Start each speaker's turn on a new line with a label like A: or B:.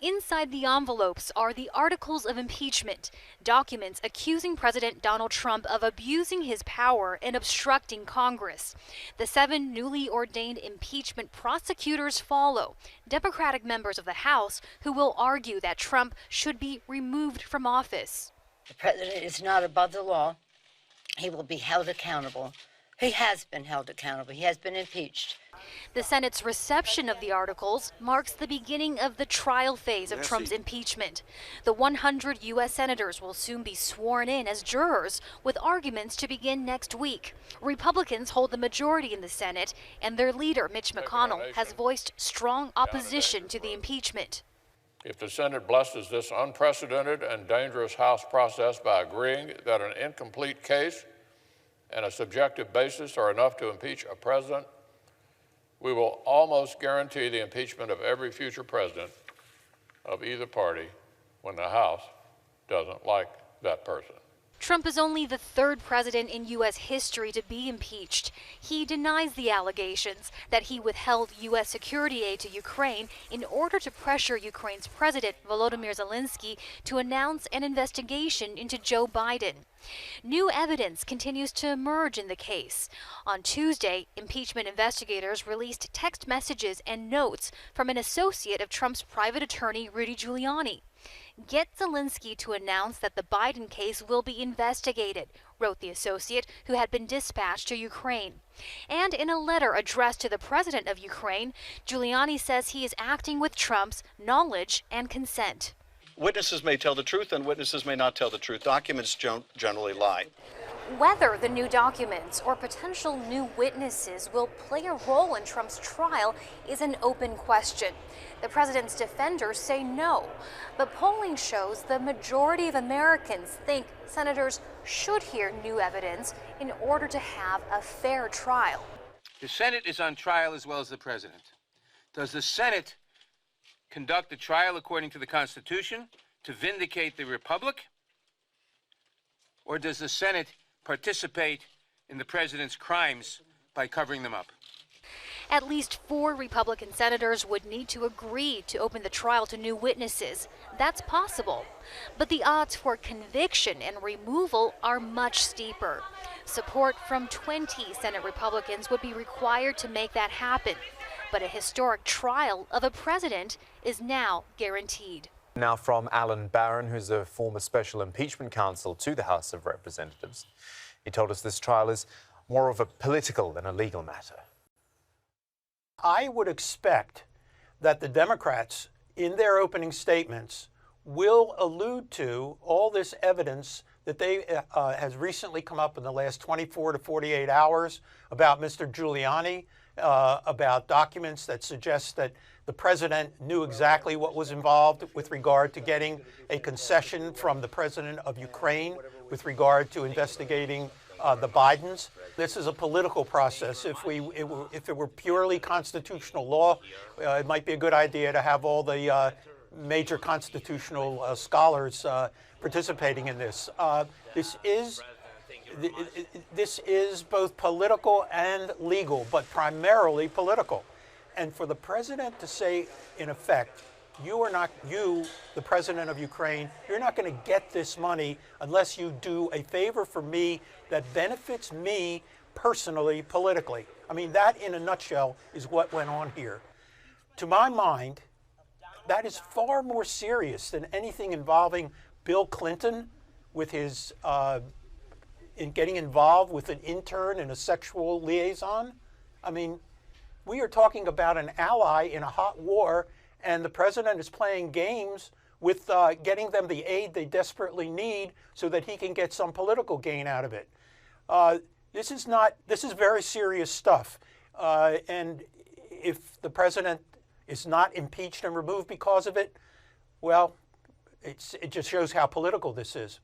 A: Inside the envelopes are the articles of impeachment, documents accusing President Donald Trump of abusing his power and obstructing Congress. The 7 newly ordained impeachment prosecutors follow Democratic members of the House who will argue that Trump should be removed from office.
B: The president is not above the law. He will be held accountable. He has been held accountable. He has been impeached.
A: The Senate's reception of the articles marks the beginning of the trial phase of Trump's impeachment. The 100 U.S. senators will soon be sworn in as jurors, with arguments to begin next week. Republicans hold the majority in the Senate, and their leader, Mitch McConnell, has voiced strong opposition to the impeachment.
C: If the Senate blesses this unprecedented and dangerous House process by agreeing that an incomplete case and a subjective basis are enough to impeach a president, we will almost guarantee the impeachment of every future president of either party when the House doesn't like that person.
A: Trump is only the 3rd president in U.S. history to be impeached. He denies the allegations that he withheld U.S. security aid to Ukraine in order to pressure Ukraine's President Volodymyr Zelensky to announce an investigation into Joe Biden. New evidence continues to emerge in the case. On Tuesday, impeachment investigators released text messages and notes from an associate of Trump's private attorney, Rudy Giuliani. "Get Zelensky to announce that the Biden case will be investigated," wrote the associate, who had been dispatched to Ukraine. And in a letter addressed to the president of Ukraine, Giuliani says he is acting with Trump's knowledge and consent.
D: Witnesses may tell the truth and witnesses may not tell the truth. Documents generally lie.
A: Whether the new documents or potential new witnesses will play a role in Trump's trial is an open question. The president's defenders say no, but polling shows the majority of Americans think senators should hear new evidence in order to have a fair trial.
E: The Senate is on trial as well as the president. Does the Senate conduct the trial according to the Constitution to vindicate the Republic? Or does the Senate participate in the president's crimes by covering them up?
A: At least 4 Republican senators would need to agree to open the trial to new witnesses. That's possible. But the odds for conviction and removal are much steeper. Support from 20 Senate Republicans would be required to make that happen. But a historic trial of a president is now guaranteed.
F: Now from Alan Barron, who's a former special impeachment counsel to the House of Representatives. He told us this trial is more of a political than a legal matter.
G: I would expect that the Democrats, in their opening statements, will allude to all this evidence that they has recently come up in the last 24 to 48 hours about Mr. Giuliani, about documents that suggest that the president knew exactly what was involved with regard to getting a concession from the president of Ukraine with regard to investigating the Bidens. This is a political process. If it were purely constitutional law, it might be a good idea to have all the major constitutional scholars participating in this. This is both political and legal, but primarily political. And for the president to say, in effect, you, the president of Ukraine, you're not going to get this money unless you do a favor for me that benefits me personally, politically. I mean, that in a nutshell is what went on here. To my mind, that is far more serious than anything involving Bill Clinton with his in getting involved with an intern in a sexual liaison. I mean, we are talking about an ally in a hot war, and the president is playing games with getting them the aid they desperately need so that he can get some political gain out of it. This is very serious stuff. And if the president is not impeached and removed because of it, well, it just shows how political this is.